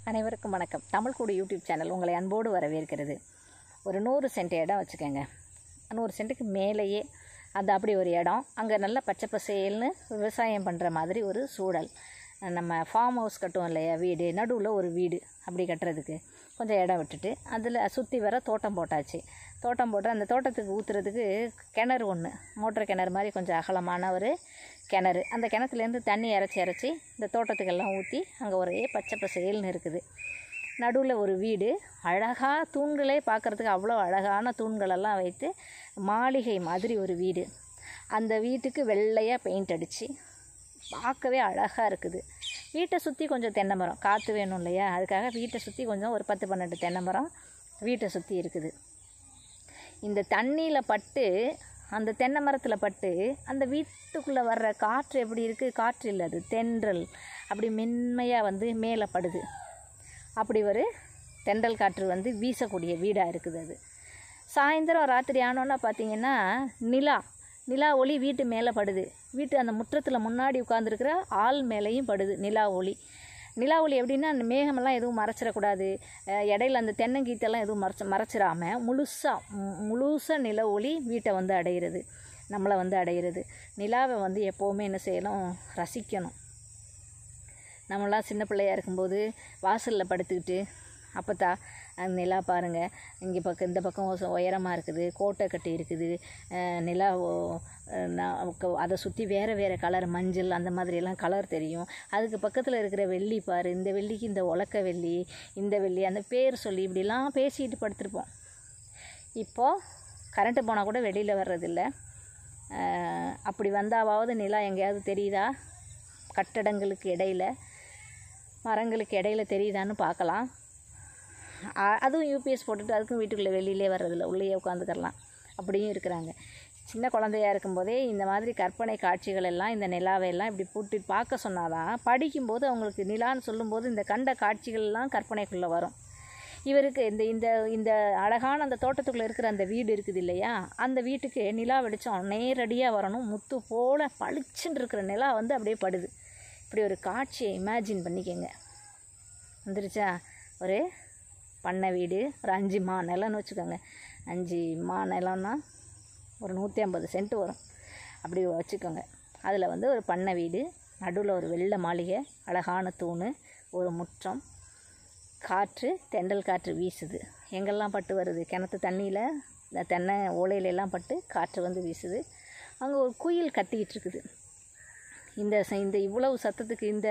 அனைவருக்கும் வணக்கம். தமிழ் கூடு யூடியூப் சேனல் உங்களை அன்போடு வரவேற்கிறது. ஒரு 100 சென்ட் இடம் வச்சுக்கோங்க. 100 சென்ட்டுக்கு மேலேயே அது அப்படி ஒரு இடம். அங்கே நல்லா பச்சை பசேல்னு விவசாயம் பண்ணுற மாதிரி ஒரு சூழல். நம்ம ஃபார்ம் ஹவுஸ் கட்டுவோம் இல்லையா, வீடு நடுவில் ஒரு வீடு அப்படி கட்டுறதுக்கு கொஞ்சம் இடம் விட்டுட்டு அதில் சுற்றி வர தோட்டம் போட்டாச்சு. தோட்டம் போட்டு அந்த தோட்டத்துக்கு ஊற்றுறதுக்கு கிணறு ஒன்று, மோட்டர் கிணறு மாதிரி கொஞ்சம் அகலமான ஒரு கிணறு. அந்த கிணத்துலேருந்து தண்ணி இறச்சி இந்த தோட்டத்துக்கெல்லாம் ஊற்றி அங்கே ஒரே பச்சை பசேல்னு இருக்குது. நடுவில் ஒரு வீடு, அழகாக தூண்களே பார்க்குறதுக்கு அவ்வளோ அழகான தூண்களெல்லாம் வைத்து மாளிகை மாதிரி ஒரு வீடு. அந்த வீட்டுக்கு வெள்ளையாக பெயிண்ட் அடித்து பார்க்கவே அழகாக இருக்குது. வீட்டை சுற்றி கொஞ்சம் தென்னை மரம், காற்று வேணும் இல்லையா, அதுக்காக வீட்டை சுற்றி கொஞ்சம் ஒரு 10-12 தென்னை மரம் வீட்டை சுற்றி இருக்குது. இந்த தண்ணியில் பட்டு, அந்த தென்னை மரத்தில் பட்டு அந்த வீட்டுக்குள்ளே வர்ற காற்று எப்படி இருக்குது, காற்று இல்லை அது தென்றல், அப்படி மென்மையாக மேலே படுது. அப்படி ஒரு தென்றல் காற்று வீசக்கூடிய வீடாக இருக்குது அது. சாயந்தரம் ராத்திரி ஆனோன்னா பார்த்திங்கன்னா நிலா ஒளி வீட்டு மேலே படுது. வீட்டு அந்த முற்றத்தில் முன்னாடி உட்காந்துருக்கிற ஆள் மேலேயும் படுது நிலா ஒளி. நிலா ஒளி எப்படின்னா, அந்த மேகமெல்லாம் எதுவும் மறைச்சிடக்கூடாது, இடையில அந்த தென்னங்கீத்தெல்லாம் எதுவும் மறைச்சிடாமல் முழுசாக நில ஒளி வீட்டை அடையிறது, நம்மளை அடையிறது. நிலாவை எப்போவுமே என்ன செய்யணும், ரசிக்கணும். நம்மளாம் சின்ன பிள்ளையாக இருக்கும்போது வாசலில் படுத்துக்கிட்டு, அப்போத்தா அந்த நிலா பாருங்கள், இங்கே இந்த பக்கம் உயரமாக இருக்குது, கோட்டை கட்டி இருக்குது, நிலா அதை சுற்றி வேறு கலர், மஞ்சள் அந்த மாதிரியெல்லாம் கலர் தெரியும். அதுக்கு பக்கத்தில் இருக்கிற வெள்ளி பாரு, இந்த வெள்ளிக்கு இந்த உலக்க வெள்ளி, இந்த வெள்ளி, அந்த பேர் சொல்லி இப்படிலாம் பேசிக்கிட்டு படுத்திருப்போம். இப்போது கரண்ட்டு போனால் கூட வெளியில் வர்றதில்லை. அப்படி வந்தாவது நிலா எங்கேயாவது தெரியுதா, கட்டடங்களுக்கு இடையில் மரங்களுக்கு இடையில தெரியுதான்னு பார்க்கலாம். அதுவும் யூபிஎஸ் போட்டுட்டு அதுக்கும் வீட்டுக்குள்ளே வெளியிலே வர்றதில்ல, உள்ளேயே உட்காந்துக்கலாம், அப்படியும் இருக்கிறாங்க. சின்ன குழந்தையாக இருக்கும்போதே இந்த மாதிரி கற்பனை காட்சிகள் எல்லாம், இந்த நிலாவையெல்லாம் இப்படி போட்டு பார்க்க சொன்னாதான் படிக்கும்போது அவங்களுக்கு நிலான்னு சொல்லும்போது இந்த கண்ட காட்சிகள்லாம் கற்பனைக்குள்ளே வரும். இவருக்கு இந்த அழகான அந்த தோட்டத்துக்குள்ளே இருக்கிற அந்த வீடு இருக்குது இல்லையா, அந்த வீட்டுக்கு நிலா வெளிச்சம் நேரடியாக வரணும், முத்து போல் பளிச்சுன்னு இருக்கிற நிலா அப்படியே படுது. இப்படி ஒரு காட்சியை இமேஜின் பண்ணிக்கங்க. வந்துருச்சா? ஒரு பண்ணை வீடு, ஒரு 5 மா நிலம்னு வச்சுக்கோங்க. 5 மா நிலம்னா ஒரு 150 சென்ட் வரும், அப்படி வச்சுக்கோங்க. அதில் ஒரு பண்ணை வீடு, நடுவில் ஒரு வெள்ளை மாளிகை, அழகான தூண், ஒரு முற்றம், காற்று, தென்றல் காற்று வீசுது. எங்கெல்லாம் பட்டு வருது, கிணத்து தண்ணியில் இந்த தென்னை ஓலையிலெல்லாம் பட்டு காற்று வீசுது. அங்கே ஒரு குயில் கத்திக்கிட்டு இருக்குது. இந்த இவ்வளவு சத்தத்துக்கு, இந்த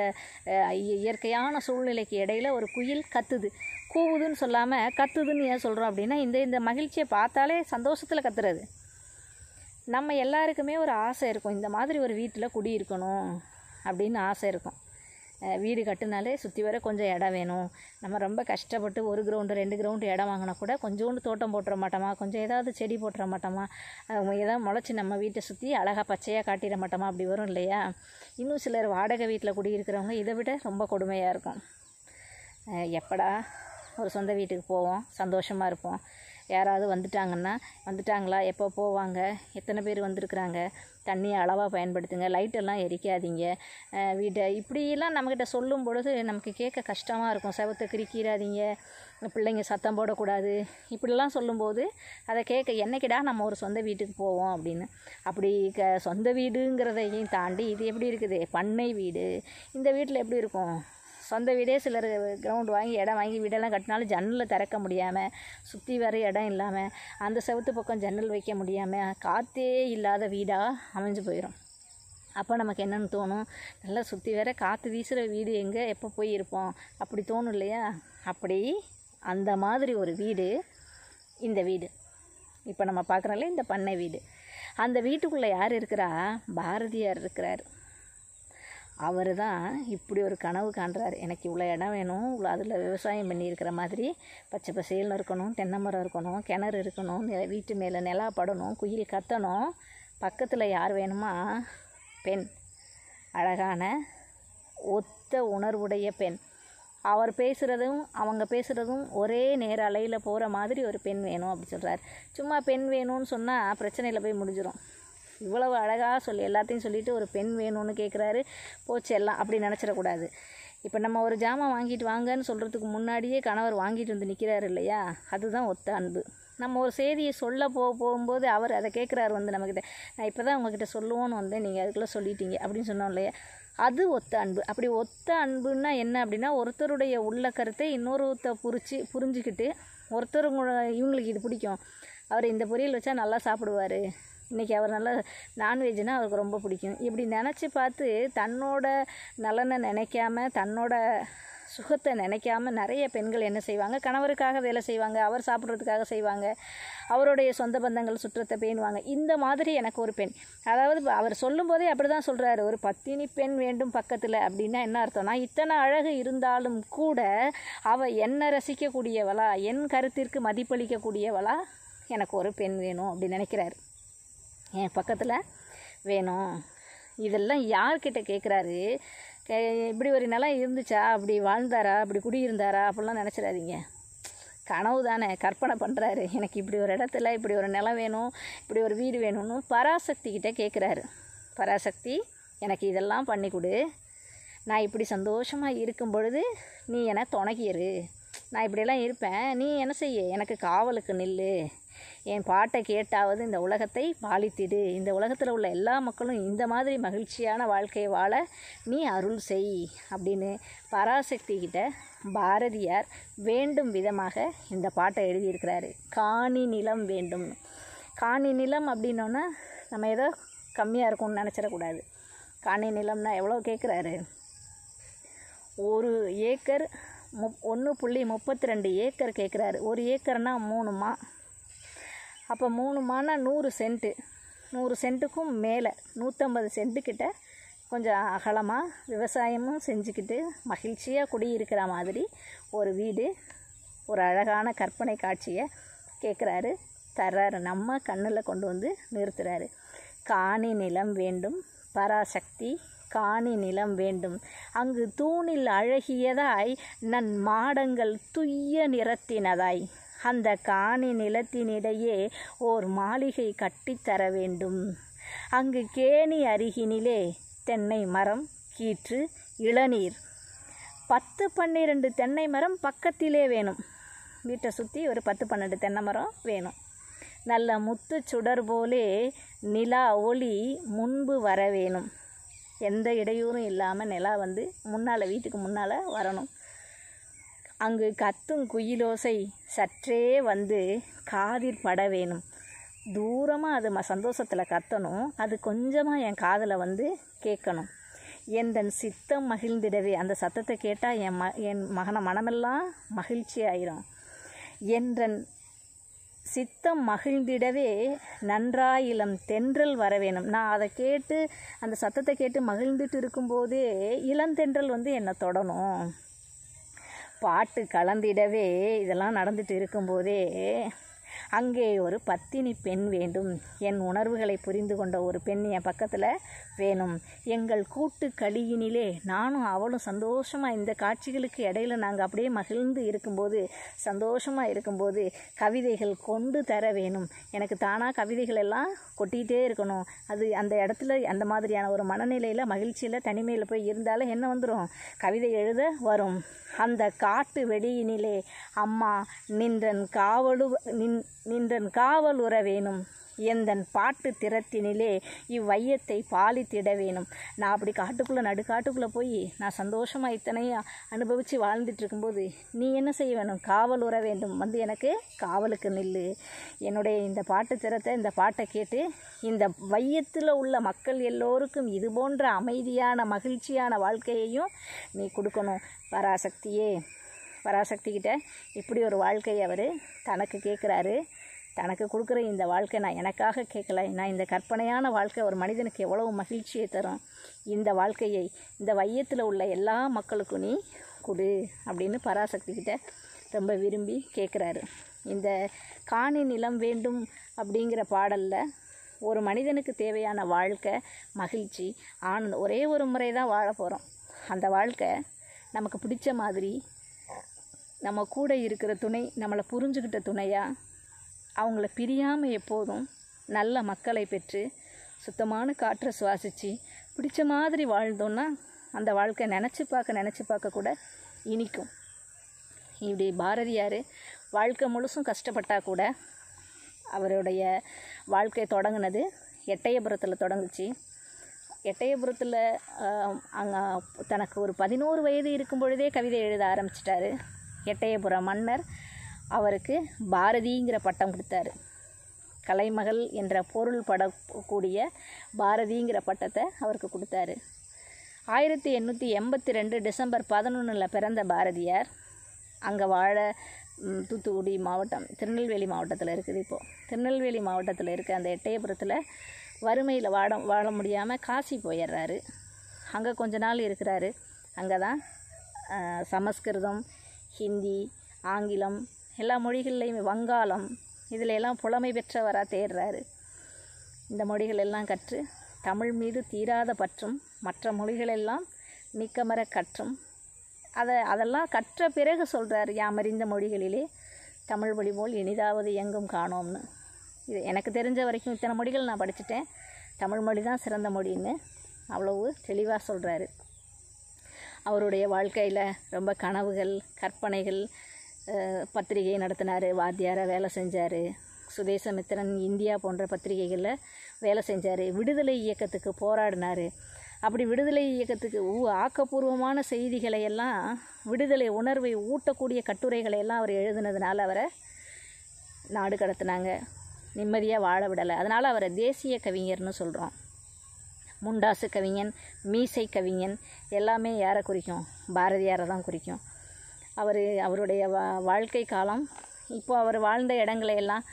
இயற்கையான சூழ்நிலைக்கு இடையில் ஒரு குயில் கத்துது. கூவுதுன்னு சொல்லாமல் கத்துதுன்னு ஏன் சொல்கிறோம் அப்படின்னா, இந்த மகிழ்ச்சியை பார்த்தாலே சந்தோஷத்தில் கத்துறது. நம்ம எல்லாருக்குமே ஒரு ஆசை இருக்கும், இந்த மாதிரி ஒரு வீட்டில் குடியிருக்கணும் அப்படின்னு ஆசை இருக்கும். வீடு கட்டுனாலே சுற்றி வர கொஞ்சம் இடம் வேணும். நம்ம ரொம்ப கஷ்டப்பட்டு 1 கிரவுண்டு 2 கிரவுண்டு இடம் வாங்கினா கூட கொஞ்சோண்டு தோட்டம் போட்டுற மாட்டோமா, கொஞ்சம் ஏதாவது செடி போட்டுற மாட்டோமா, ஏதாவது முளைச்சி நம்ம வீட்டை சுற்றி அழகாக பச்சையாக காட்டிட மாட்டோமா, அப்படி வரும் இல்லையா. இன்னும் சிலர் வாடகை வீட்டில் குடியிருக்கிறவங்க இதை விட ரொம்ப கொடுமையாக இருக்கும். எப்படா ஒரு சொந்த வீட்டுக்கு போவோம், சந்தோஷமாக இருப்போம். யாராவது வந்துட்டாங்களா, எப்போ போவாங்க, எத்தனை பேர் வந்திருக்குறாங்க, தண்ணியை அளவாக பயன்படுத்துங்க, லைட்டெல்லாம் எரிக்காதீங்க, வீட்டை இப்படியெல்லாம் நம்மக்கிட்ட சொல்லும் பொழுது நமக்கு கேட்க கஷ்டமாக இருக்கும். செவத்தை கிரிக்கிறாதீங்க, பிள்ளைங்க சத்தம் போடக்கூடாது, இப்படிலாம் சொல்லும்போது அதை கேட்க என்னைக்கிடா நம்ம ஒரு சொந்த வீட்டுக்கு போவோம் அப்படின்னு. அப்படி சொந்த வீடுங்கிறதையும் தாண்டி இது எப்படி இருக்குது, பண்ணை வீடு. இந்த வீட்டில் எப்படி இருக்கும், சொந்த வீடே சிலர் கிரவுண்டு வாங்கி இடம் வாங்கி வீடெல்லாம் கட்டினாலும் ஜன்னலில் திறக்க முடியாமல், சுற்றி வர இடம் இல்லாமல், அந்த செவத்து பக்கம் ஜன்னல் வைக்க முடியாமல், காற்றே இல்லாத வீடாக அமைஞ்சு போயிடும். அப்போ நமக்கு என்னென்னு தோணும், நல்லா சுற்றி வர காற்று வீசுகிற வீடு எங்கே எப்போ போய் இருப்போம், அப்படி தோணும் இல்லையா. அப்படி அந்த மாதிரி ஒரு வீடு இந்த வீடு. இப்போ நம்ம பார்க்குறோம்ல இந்த பண்ணை வீடு. அந்த வீட்டுக்குள்ளே யார் இருக்கிறா, பாரதியார் இருக்கிறார். அவர் தான் இப்படி ஒரு கனவு காண்றாரு, எனக்கு இவ்வளோ இடம் வேணும், இவ்வளோ அதில் விவசாயம் பண்ணியிருக்கிற மாதிரி பச்சை பசேல்னு இருக்கணும், தென்னை மரம் இருக்கணும், கிணறு இருக்கணும், வீட்டு மேலே நிலா படணும், குயில் கத்தணும், பக்கத்தில் யார் வேணுமா, பெண், அழகான ஒத்த உணர்வுடைய பெண். அவர் பேசுகிறதும் அவங்க பேசுகிறதும் ஒரே நேர அலையில் போகிற மாதிரி ஒரு பெண் வேணும் அப்படி சொல்கிறார். சும்மா பெண் வேணும்னு சொன்னால் பிரச்சனையில் போய் முடிஞ்சிடும். இவ்வளவு அழகாக எல்லாத்தையும் சொல்லிவிட்டு ஒரு பெண் வேணும்னு கேட்குறாரு, போச்சு எல்லாம் அப்படி நினச்சிடக்கூடாது. இப்போ நம்ம ஒரு ஜாமான் வாங்கிட்டு வாங்கன்னு சொல்கிறதுக்கு முன்னாடியே கணவர் வாங்கிட்டு வந்து நிற்கிறாரு இல்லையா, அதுதான் ஒத்த அன்பு. நம்ம ஒரு செய்தியை சொல்ல போகும்போது அவர் அதை கேட்குறாரு வந்து நம்மக்கிட்ட, நான் இப்போ தான் உங்ககிட்ட சொல்லுவோன்னு வந்தேன், நீங்கள் அதுக்குள்ளே சொல்லிட்டீங்க அப்படின்னு சொன்னோம் இல்லையா, அது ஒத்த அன்பு. அப்படி ஒத்த அன்புன்னா என்ன அப்படின்னா, ஒருத்தருடைய உள்ள கருத்தை இன்னொருத்த புரிஞ்சுக்கிட்டு இவங்களுக்கு இது பிடிக்கும், அவர் இந்த பொரியல் வச்சா நல்லா சாப்பிடுவார், இன்றைக்கி அவர் நல்லா நான்வெஜ்னால் அவருக்கு ரொம்ப பிடிக்கும், இப்படி நினச்சி பார்த்து தன்னோட நலனை நினைக்காம தன்னோட சுகத்தை நினைக்காம நிறைய பெண்கள் என்ன செய்வாங்க, கணவருக்காக வேலை செய்வாங்க, அவர் சாப்பிட்றதுக்காக செய்வாங்க, அவருடைய சொந்த பந்தங்கள் சுற்றத்தை பேணுவாங்க. இந்த மாதிரி எனக்கு ஒரு பெண், அதாவது அவர் சொல்லும்போதே அப்படி தான் சொல்கிறாரு, ஒரு பத்தினி பெண் வேண்டும் பக்கத்தில் அப்படின்னா என்ன அர்த்தம்னா, இத்தனை அழகு இருந்தாலும் கூட அவள் என்னை ரசிக்கக்கூடியவளா, என் கருத்திற்கு மதிப்பளிக்கக்கூடியவளா எனக்கு ஒரு பெண் வேணும் அப்படி நினைக்கிறாரு, என் பக்கத்தில் வேணும். இதெல்லாம் யார்கிட்ட கேட்குறாரு, இப்படி ஒரு நிலம் இருந்துச்சா, அப்படி வாழ்ந்தாரா, அப்படி குடியிருந்தாரா அப்படிலாம் நினச்சிடாதீங்க. கனவு தானே, கற்பனை பண்ணுறாரு, எனக்கு இப்படி ஒரு இடத்துல இப்படி ஒரு நிலம் வேணும், இப்படி ஒரு வீடு வேணும்னு பராசக்திக்கிட்ட கேட்குறாரு. பராசக்தி எனக்கு இதெல்லாம் பண்ணி கொடு, நான் இப்படி சந்தோஷமாக இருக்கும் பொழுது நீ என்னை துணைக்கிரு, நான் இப்படியெல்லாம் இருப்பேன், நீ என்ன செய்ய, எனக்கு காவலுக்கு நில்லு, என் பாட்டை கேட்டாவது இந்த உலகத்தை பாலித்திடு, இந்த உலகத்தில் உள்ள எல்லா மக்களும் இந்த மாதிரி மகிழ்ச்சியான வாழ்க்கையை வாழ நீ அருள் செய் அப்படின்னு பராசக்திகிட்ட பாரதியார் வேண்டும் விதமாக இந்த பாட்டை எழுதியிருக்கிறாரு. காணி நிலம் வேண்டும். காணி நிலம் அப்படின்னோன்னா நம்ம ஏதோ கம்மியாக இருக்கும்னு நினச்சிடக்கூடாது. காணி நிலம்னா எவ்வளோ கேட்குறாரு, 1 ஏக்கர் 1.32 ஏக்கர் கேட்குறாரு. 1 ஏக்கர்னால் 3 மா, அப்போ 3 மானா 100 சென்ட்டு, 100 சென்ட்டுக்கும் மேலே 150 சென்ட்டுக்கிட்ட கொஞ்சம் அகலமாக விவசாயமும் செஞ்சுக்கிட்டு மகிழ்ச்சியாக குடியிருக்கிற மாதிரி ஒரு வீடு, ஒரு அழகான கற்பனை காட்சியை கேட்குறாரு, தர்றாரு, நம்ம கண்ணில் கொண்டு வந்து நிறுத்துறாரு. காணி நிலம் வேண்டும் பராசக்தி, காணி நிலம் வேண்டும், அங்கு தூணில் அழகியதாய் நன் மாடங்கள் துய்ய நிறத்தினதாய், அந்த காணி நிலத்தினிடையே ஓர் மாளிகை கட்டித்தர வேண்டும், அங்கு கேணி அருகினிலே தென்னை மரம், கீற்று, இளநீர், 10-12 தென்னை மரம் பக்கத்திலே வேணும், வீட்டை சுற்றி ஒரு 10-12 தென்னை மரம் வேணும், நல்ல முத்து சுடர் போலே நிலா ஒளி முன்பு வர வேணும், எந்த இடையூறும் இல்லாமல் நிலா வந்து முன்னால் வீட்டுக்கு முன்னால் வரணும், அங்கு கத்தும் குயிலோசை சற்றே வந்து காதில் பட வேணும், தூரமாக அது சந்தோஷத்தில் கத்தணும், அது கொஞ்சமாக என் காதில் வந்து கேட்கணும், என் சித்தம் மகிழ்ந்திடவே, அந்த சத்தத்தை கேட்டால் என் மனமெல்லாம் மகிழ்ச்சி ஆயிரும், என்றன் சித்தம் மகிழ்ந்திடவே நன்றாயிலம் தென்றல் வர வேணும், நான் அதை கேட்டு அந்த சத்தத்தை கேட்டு மகிழ்ந்துட்டு இருக்கும்போதே இளந்தென்றல் வந்து என்னை தொடணும், பாட்டு கலந்திடவே இதெல்லாம் நடந்துட்டு இருக்கும்போதே அங்கே ஒரு பத்தினி பெண் வேண்டும், என் உணர்வுகளை புரிந்து கொண்ட ஒரு பெண் என் பக்கத்தில் வேணும், எங்கள் கூட்டு களியினிலே நானும் அவளும் சந்தோஷமாக இந்த காட்சிகளுக்கு இடையில நாங்கள் அப்படியே மகிழ்ந்து இருக்கும்போது சந்தோஷமாக இருக்கும்போது கவிதைகள் கொண்டு தர வேணும், எனக்கு தானாக கவிதைகள் எல்லாம் கொட்டிகிட்டே இருக்கணும், அது அந்த இடத்துல அந்த மாதிரியான ஒரு மனநிலையில் மகிழ்ச்சியில் தனிமையில் போய் இருந்தாலும் என்ன வந்துடும், கவிதை எழுத வரும், அந்த காட்டு வெடியினிலே அம்மா நின்றன் காவல் உற வேணும், எந்தன் பாட்டு திறத்தினிலே இவ்வையத்தை பாலித்திட வேணும், நான் அப்படி நடுக்காட்டுக்குள்ளே போய் நான் சந்தோஷமாக இத்தனையும் அனுபவித்து வாழ்ந்துட்டு இருக்கும்போது நீ என்ன செய்ய வேணும், காவல் உற வேண்டும், வந்து எனக்கு காவலுக்கு நில்லு, என்னுடைய இந்த பாட்டு திறத்தை இந்த பாட்டை கேட்டு இந்த வையத்தில் உள்ள மக்கள் எல்லோருக்கும் இது போன்ற அமைதியான மகிழ்ச்சியான வாழ்க்கையையும் நீ கொடுக்கணும் பராசக்தியே. பராசக்திக்கிட்ட இப்படி ஒரு வாழ்க்கையை அவர் தனக்கு கேட்குறாரு. தனக்கு கொடுக்குற இந்த வாழ்க்கை நான் எனக்காக கேட்கல, நான் இந்த கற்பனையான வாழ்க்கை ஒரு மனிதனுக்கு எவ்வளவு மகிழ்ச்சியை தரும், இந்த வாழ்க்கையை இந்த வையத்தில் உள்ள எல்லா மக்களுக்கும் நீ கொடு அப்படின்னு பராசக்திக்கிட்ட ரொம்ப விரும்பி கேட்குறாரு. இந்த காணி நிலம் வேண்டும் அப்படிங்கிற பாடலில் ஒரு மனிதனுக்கு தேவையான வாழ்க்கை மகிழ்ச்சி ஆனந்தம், ஒரே ஒரு முறை தான் வாழ போகிறோம், அந்த வாழ்க்கை நமக்கு பிடிச்ச மாதிரி நம்ம கூட இருக்கிற துணை, நம்மளை புரிஞ்சுக்கிட்ட துணையாக, அவங்கள பிரியாமல் எப்போதும் நல்ல மக்களை பெற்று சுத்தமான காற்றை சுவாசித்து பிடிச்ச மாதிரி வாழ்ந்தோன்னா அந்த வாழ்க்கை நினச்சி பார்க்க கூட இனிக்கும். இப்படி பாரதியார் வாழ்க்கை முழுசும் கஷ்டப்பட்டால் கூட அவருடைய வாழ்க்கை தொடங்கினது எட்டயபுரத்தில் தொடங்குச்சு. எட்டயபுரத்தில் அங்கே தனக்கு ஒரு 11 வயது இருக்கும் பொழுதே கவிதை எழுத ஆரம்பிச்சிட்டாரு. எட்டயபுர மன்னர் அவருக்கு பாரதிங்கிற பட்டம் கொடுத்தாரு. கலைமகள் என்ற பொருள் படக்கூடிய பாரதிங்கிற பட்டத்தை அவருக்கு கொடுத்தாரு. 1882 டிசம்பர் 11 பிறந்த பாரதியார் அங்கே தூத்துக்குடி மாவட்டம், திருநெல்வேலி மாவட்டத்தில் இருக்குது. இப்போது திருநெல்வேலி மாவட்டத்தில் இருக்க அந்த எட்டயபுரத்தில் வறுமையில் வாழ முடியாமல் காசி போயிடுறாரு. அங்கே கொஞ்ச நாள் இருக்கிறாரு. அங்கே தான் சமஸ்கிருதம், ஹிந்தி, ஆங்கிலம் எல்லா மொழிகள்லையும், வங்காளம் இதில் எல்லாம் புலமை பெற்றவராக தேடுறாரு. இந்த மொழிகள் எல்லாம் கற்று தமிழ் மீது தீராத பற்றும் மற்ற மொழிகளெல்லாம் நீக்கமர கற்றும் அதெல்லாம் கற்ற பிறகு சொல்கிறார், யாமறிந்த மொழிகளிலே தமிழ் மொழி போல் இனிதாவது எங்கும் காணோம்னு. இது எனக்கு தெரிஞ்ச வரைக்கும் இத்தனை மொழிகள் நான் படிச்சுட்டேன், தமிழ் மொழி தான் சிறந்த மொழின்னு அவ்வளவு தெளிவாக சொல்கிறாரு. அவருடைய வாழ்க்கையில் ரொம்ப கனவுகள், கற்பனைகள். பத்திரிகை நடத்தினார், வாத்தியாராக வேலை செஞ்சார், சுதேசமித்திரன், இந்தியா போன்ற பத்திரிகைகளில் வேலை செஞ்சார், விடுதலை இயக்கத்துக்கு போராடினார். அப்படி விடுதலை இயக்கத்துக்கு ஆக்கப்பூர்வமான செய்திகளை எல்லாம், விடுதலை உணர்வை ஊட்டக்கூடிய கட்டுரைகளை எல்லாம் அவர் எழுதினதுனால அவரை நாடு கடத்தினாங்க, நிம்மதியாக வாழ விடலை. அதனால் அவரை தேசிய கவிஞர்னு சொல்கிறோம். முண்டாசு கவிஞன், மீசை கவிஞன் எல்லாமே யாரை குறிக்கும்? பாரதியாரை தான் குறிக்கும். அவருடைய வாழ்க்கை காலம் இப்போ அவர் வாழ்ந்த இடங்களை எல்லாம்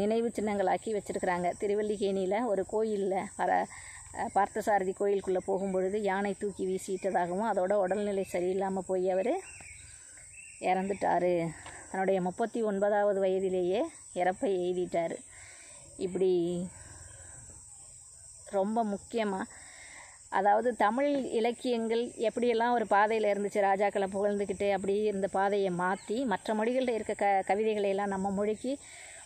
நினைவு சின்னங்களாக்கி வச்சுருக்கிறாங்க. திருவல்லிக்கேணியில் ஒரு கோயிலில் பார்த்தசாரதி கோயிலுக்குள்ளே போகும்பொழுது யானை தூக்கி வீசிட்டதாகவும் அதோட உடல்நிலை சரியில்லாமல் போய் அவர் இறந்துட்டார். தன்னுடைய 39வது வயதிலேயே இறப்பை எய்திட்டார். இப்படி ரொம்ப முக்கியமாக, அதாவது தமிழ் இலக்கியங்கள் எப்படியெல்லாம் ஒரு பாதையில் இருந்துச்சு, ராஜாக்களை புகழ்ந்துக்கிட்டு அப்படி இருந்த பாதையை மாற்றி மற்ற மொழிகளில் இருக்க கவிதைகளையெல்லாம் நம்ம மொழிக்கு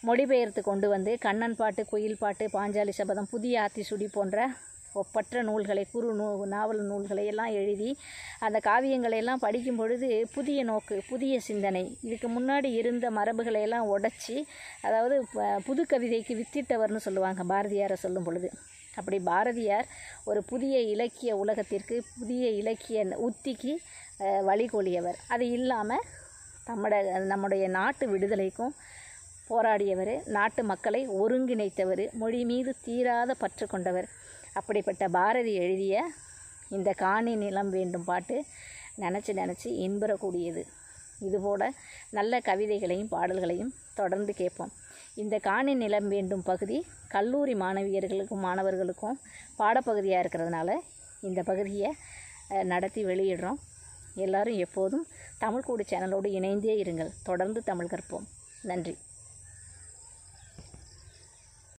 மொழிபெயர்த்து கொண்டு வந்து கண்ணன் பாட்டு, குயில் பாட்டு, பாஞ்சாலி சபதம், புதிய ஆத்திசுடி போன்ற ஒப்பற்ற நூல்களை, நாவல் நூல்களை எல்லாம் எழுதி அந்த காவியங்களையெல்லாம் படிக்கும் பொழுது புதிய நோக்கு, புதிய சிந்தனை, இதுக்கு முன்னாடி இருந்த மரபுகளை எல்லாம் உடைச்சி, அதாவது புது கவிதைக்கு வித்திட்டவர்னு சொல்லுவாங்க பாரதியாரை சொல்லும் பொழுது. அப்படி பாரதியார் ஒரு புதிய இலக்கிய உலகத்திற்கு, புதிய இலக்கிய உத்திக்கு வழிகோலியவர். அது இல்லாமல் நம்முடைய நாட்டு விடுதலைக்கும் போராடியவர், நாட்டு மக்களை ஒருங்கிணைத்தவர், மொழி மீது தீராத பற்று கொண்டவர். அப்படிப்பட்ட பாரதி எழுதிய இந்த காணி நிலம் வேண்டும் பாட்டு நினச்சி இன்புறக்கூடியது. இதுபோல் நல்ல கவிதைகளையும் பாடல்களையும் தொடர்ந்து கேட்போம். இந்த காணி நிலம் வேண்டும் பகுதி கல்லூரி மாணவியர்களுக்கும் மாணவர்களுக்கும் பாடப்பகுதியாக இருக்கிறதுனால இந்த பகுதியை நடத்தி வெளியிடுறோம். எல்லோரும் எப்போதும் தமிழ் கூடு சேனலோடு இணைந்தே இருங்கள். தொடர்ந்து தமிழ் கற்போம். நன்றி.